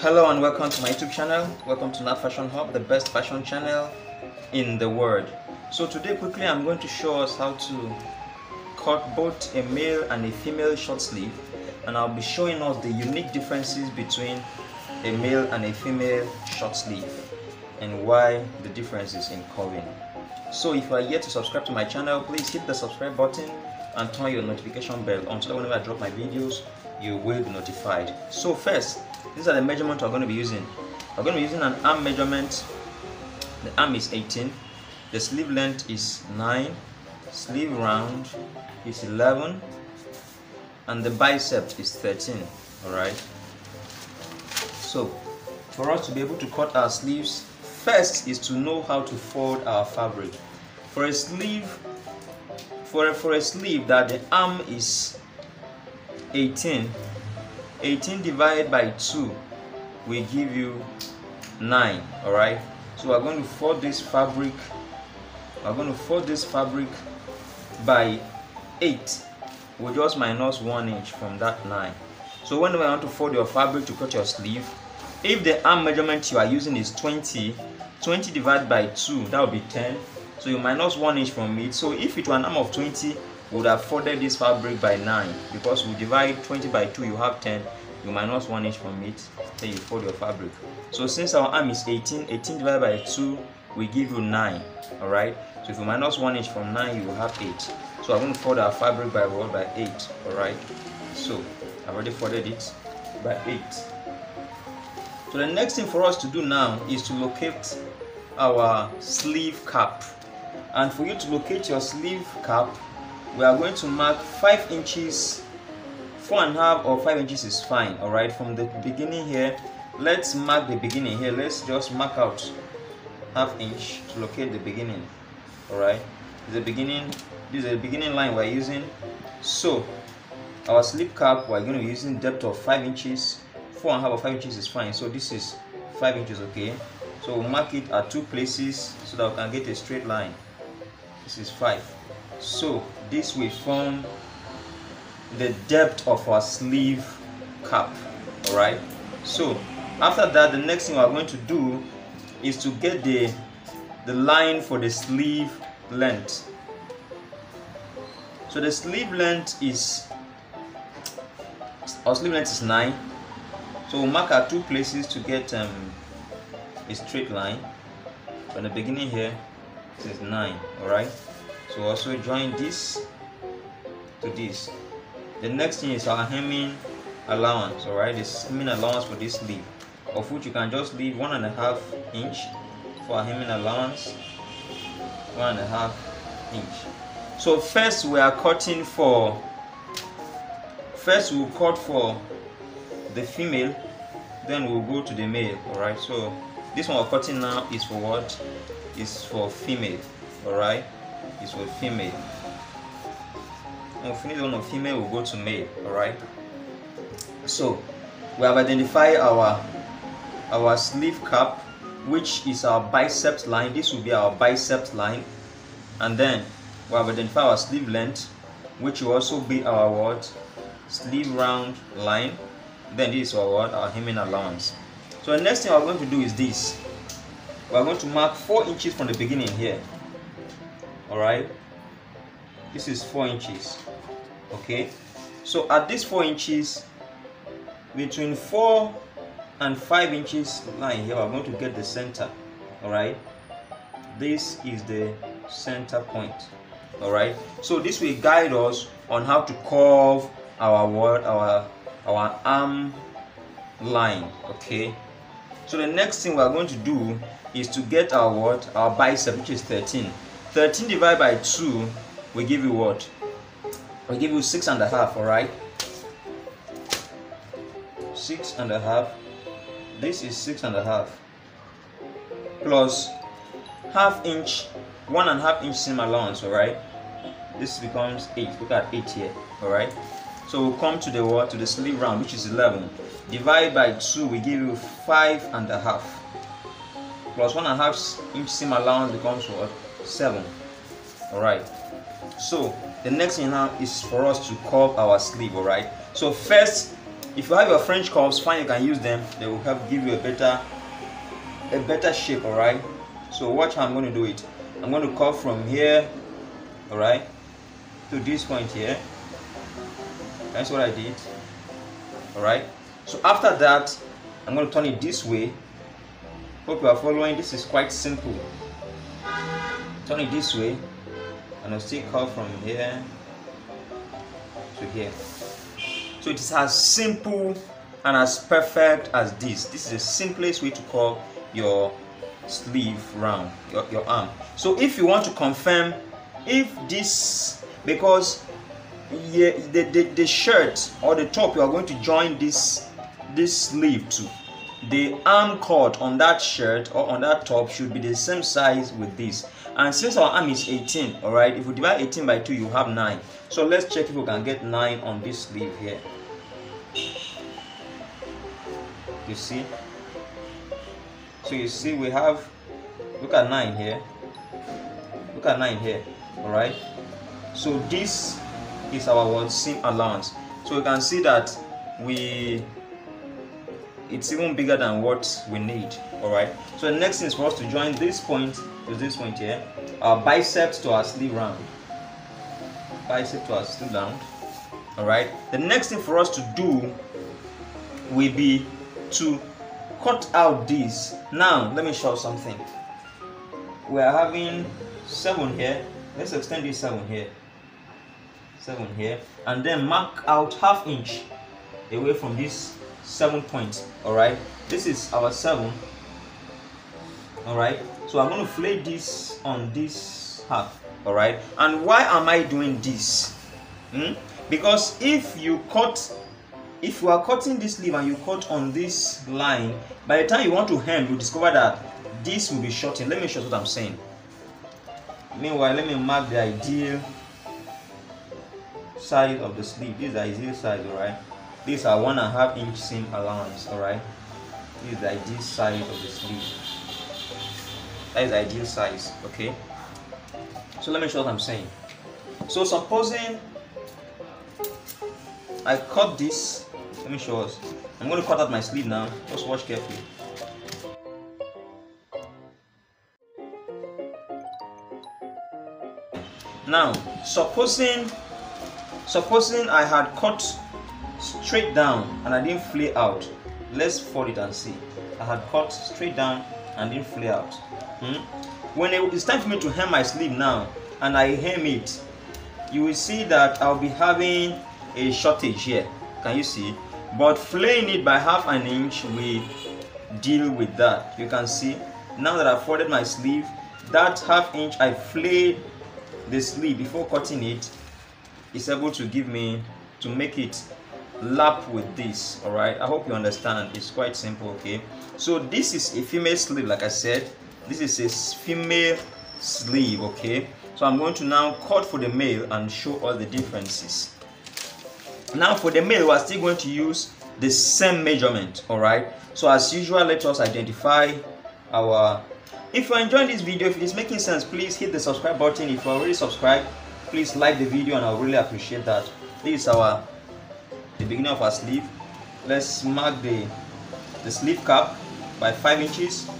Hello and welcome to my YouTube channel. Welcome to Nat Fashion Hub, the best fashion channel in the world. So today quickly I'm going to show us how to cut both a male and a female short sleeve, and I'll be showing us the unique differences between a male and a female short sleeve and why the difference is in curving. So if you are yet to subscribe to my channel, please hit the subscribe button and turn your notification bell on so that whenever I drop my videos you will be notified. So first, these are the measurements we're going to be using. We're going to be using an arm measurement. The arm is 18, the sleeve length is 9, sleeve round is 11, and the bicep is 13. Alright, so for us to be able to cut our sleeves, first is to know how to fold our fabric. For a sleeve that the arm is 18 divided by 2 will give you 9. All right, so we're going to fold this fabric by 8. We'll just minus 1 inch from that 9. So whenever you want to fold your fabric to cut your sleeve, if the arm measurement you are using is 20 divided by 2, that will be 10. So you minus 1 inch from it. So if it were an arm of 20, we would have folded this fabric by 9, because we divide 20 by 2, you have 10, you minus 1 inch from it, then you fold your fabric. So since our arm is 18 divided by 2 will give you 9. Alright, so if you minus 1 inch from 9, you will have 8. So I'm going to fold our fabric by what? By 8. Alright, so I've already folded it by 8. So the next thing for us to do now is to locate our sleeve cap. And for you to locate your sleeve cap, we are going to mark 5 inches, 4.5 or 5 inches is fine. Alright, from the beginning here, let's mark the beginning here. Let's just mark out ½ inch to locate the beginning. Alright, this is the beginning line we're using. So our sleeve cap, we're going to be using depth of 5 inches, 4.5 or 5 inches is fine. So this is 5 inches, okay? So we'll mark it at 2 places so that we can get a straight line. This is 5. So this will form the depth of our sleeve cap. Alright, so after that, the next thing we're going to do is to get the line for the sleeve length. So the sleeve length is, our sleeve length is 9. So we'll mark our 2 places to get a straight line. From the beginning here, this is 9. Alright, so also join this to this. The next thing is our hemming allowance. Alright, this hemming allowance for this sleeve, of which you can just leave 1.5 inch for our hemming allowance. 1.5 inch. So first we are cutting for, we'll cut for the female, then we'll go to the male. Alright, so this one we're cutting now is for what? Is for female. Alright, it's for female. When we finish the one of female, we'll go to male. Alright, so we have identified our sleeve cap, which is our biceps line. This will be our biceps line. And then we have identified our sleeve length, which will also be our what? Sleeve round line. Then this is our what? Our hemming allowance. So the next thing we're going to do is this. We're going to mark 4 inches from the beginning here. Alright, this is 4 inches. Okay, so at this 4 inches, between 4 and 5 inches line here, we're going to get the center. Alright, this is the center point. Alright, so this will guide us on how to curve our arm line. Okay, so the next thing we're going to do is to get our what? Our bicep, which is 13. 13 divided by 2 will give you what? Will give you 6.5. Alright, 6.5. This is 6.5 plus ½ inch, 1.5 inch seam allowance. Alright, this becomes 8. Look at 8 here. Alright, so we'll come to the what? To the sleeve round, which is 11. Divide by 2 will give you 5.5 plus 1.5 inch seam allowance becomes what? 7. Alright, so the next thing now is for us to curve our sleeve. Alright, so first If you have your French curves, fine, you can use them. They will help give you a better shape. All right. So watch how I'm going to do it. I'm going to curve from here, all right, to this point here. That's what I did. All right. So after that, I'm going to turn it this way. Hope you are following. This is quite simple. Turn it this way, and I'll still curve from here to here. So it is as simple and as perfect as this. This is the simplest way to curve your sleeve round, your arm. So if you want to confirm if this, because the shirt or the top you are going to join this sleeve to, the arm cut on that shirt or on that top should be the same size with this. And since our arm is 18, all right, if we divide 18 by 2, you have 9. So let's check if we can get 9 on this sleeve here. You see? So you see we have, look at 9 here. Look at 9 here, all right? So this is our seam allowance. So you can see that it's even bigger than what we need. All right, so the next thing is for us to join this point to this point here, our bicep to our sleeve round, bicep to our sleeve round. All right, the next thing for us to do will be to cut out this. Now let me show something. We are having 7 here. Let's extend this 7 here, 7 here, and then mark out ½ inch away from this 7 point. All right, this is our 7. All right, so I'm going to flay this on this half. All right, and why am I doing this? Because if you are cutting this sleeve and you cut on this line, by the time you want to hem, you discover that this will be shortened. Let me show what I'm saying. Meanwhile, let me mark the ideal size of the sleeve. This is the ideal size. All right, these are 1.5 inch seam allowance. All right, this is the ideal size of the sleeve. That is the ideal size. Okay, so let me show what I'm saying. So supposing I cut this, let me show us. I'm going to cut out my sleeve now. Just watch carefully. Now, supposing I had cut straight down and I didn't flay out. Let's fold it and see. I had cut straight down and didn't flay out. When it's time for me to hem my sleeve now, and I hem it, you will see that I'll be having a shortage here. Can you see? But flaying it by ½ inch will deal with that. You can see now that I've folded my sleeve, that ½ inch I flayed the sleeve before cutting it is able to give me, to make it lap with this. All right, I hope you understand. It's quite simple. Okay, so this is a female sleeve. Like I said, this is a female sleeve. Okay, so I'm going to now cut for the male and show all the differences. Now for the male, we are still going to use the same measurement. All right, so as usual, let us identify our. If you're enjoying this video, if it is making sense, please hit the subscribe button. If you're already subscribed, please like the video and I'll really appreciate that. This is the beginning of our sleeve. Let's mark the sleeve cap by 5 inches.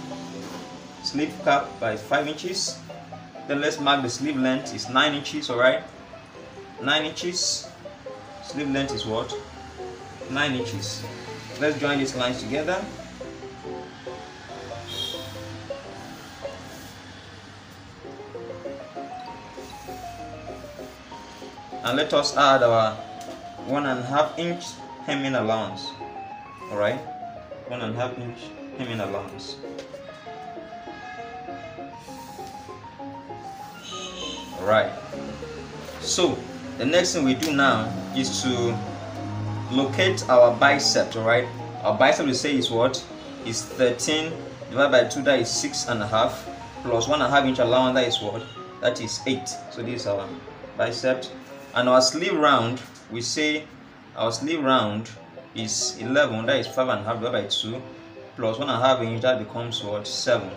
Sleeve cap by 5 inches. Then let's mark the sleeve length is 9 inches. All right, 9 inches. Sleeve length is what? 9 inches. Let's join these lines together. And let us add our 1.5 inch hemming allowance. All right, 1.5 inch hemming allowance. All right, so the next thing we do now is to locate our bicep. All right, our bicep, we say, is what? Is 13 divided by 2, that is 6.5, plus 1.5 inch allowance, that is what? That is 8. So this is our bicep. And our sleeve round, we say our sleeve round is 11, that is 5.5 divided by 2, plus 1.5 inch, that becomes what? 7.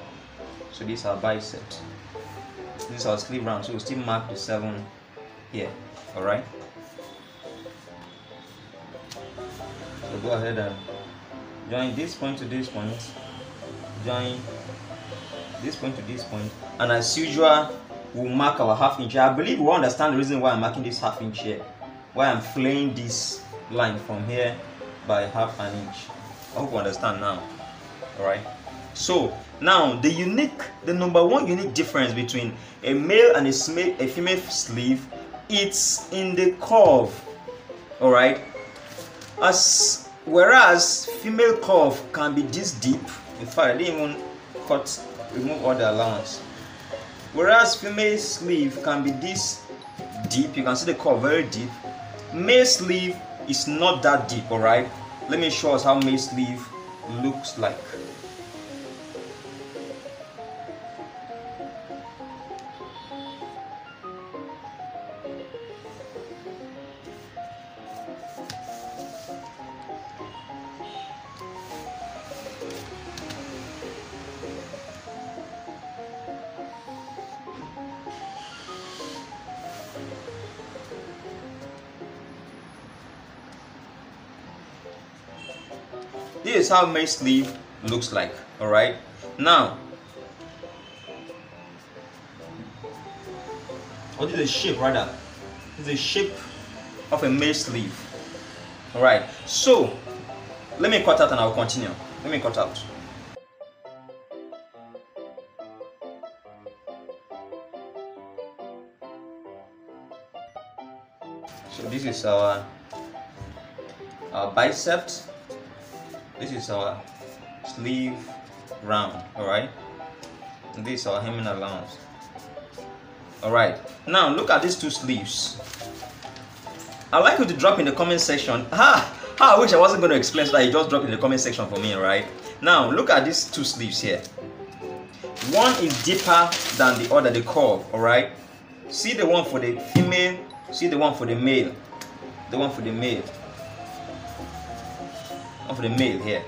So this is our bicep. This is our sleeve round, so we'll still mark the 7 here. All right, so go ahead and join this point to this point, join this point to this point, and as usual we'll mark our half inch here. I believe we understand the reason why I'm marking this half inch here, why I'm flaying this line from here by half an inch. I hope you understand now. Alright, so now the number one unique difference between a male and a female sleeve, it's in the curve. Alright, whereas female curve can be this deep. In fact, I didn't even remove all the allowance. Whereas female sleeve can be this deep, you can see the curve very deep. Male sleeve is not that deep. Alright, let me show us how male sleeve looks like. This is how male sleeve looks like. Alright, now this is the shape rather. This is the shape of a male sleeve. Alright, so let me cut out and I'll continue. Let me cut out. So this is our biceps. This is our sleeve round. Alright, and this is our hemming allowance. Alright, now look at these two sleeves. I'd like you to drop in the comment section. I wish I wasn't going to explain, so that you just drop in the comment section for me. Right now, look at these two sleeves here. One is deeper than the other, the curve. Alright, see the one for the female, see the one for the male, the one for the male, one for the male here,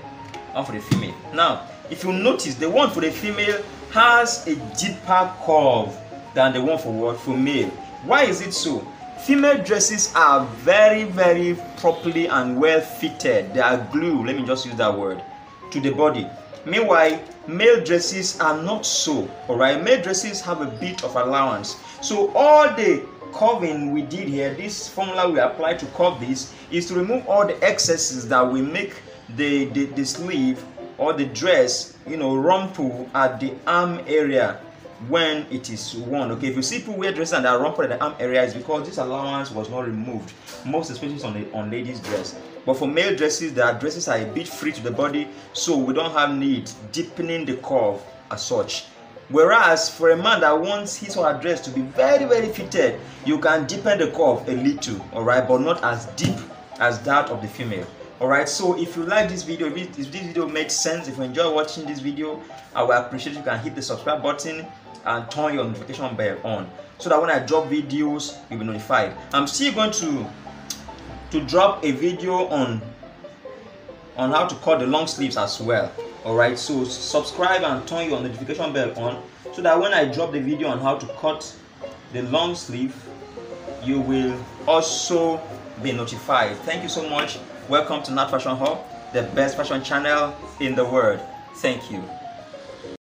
one for the female. Now if you notice, the one for the female has a deeper curve than the one for male. Why is it so? Female dresses are very, very properly and well fitted. They are glued, let me just use that word, to the body. Meanwhile, male dresses are not so. Alright, male dresses have a bit of allowance. So all the curving we did here, this formula we applied to curve this, is to remove all the excesses that will make the sleeve or the dress, rumple at the arm area when it is worn. Okay, if you see people wear dresses and are rumpled at the arm area, it's because this allowance was not removed, most especially on ladies' dress. But for male dresses, their dresses are a bit free to the body, so we don't have need deepening the curve as such. Whereas for a man that wants his or her dress to be very, very fitted, you can deepen the curve a little, alright, but not as deep as that of the female. Alright, so if you like this video, if this video made sense, if you enjoy watching this video, I will appreciate if you can hit the subscribe button and turn your notification bell on, so that when I drop videos, you'll be notified. I'm still going to drop a video on how to cut the long sleeves as well. Alright, so subscribe and turn your notification bell on, so that when I drop the video on how to cut the long sleeve, you will also be notified. Thank you so much. Welcome to Nat Fashion Hub, the best fashion channel in the world. Thank you.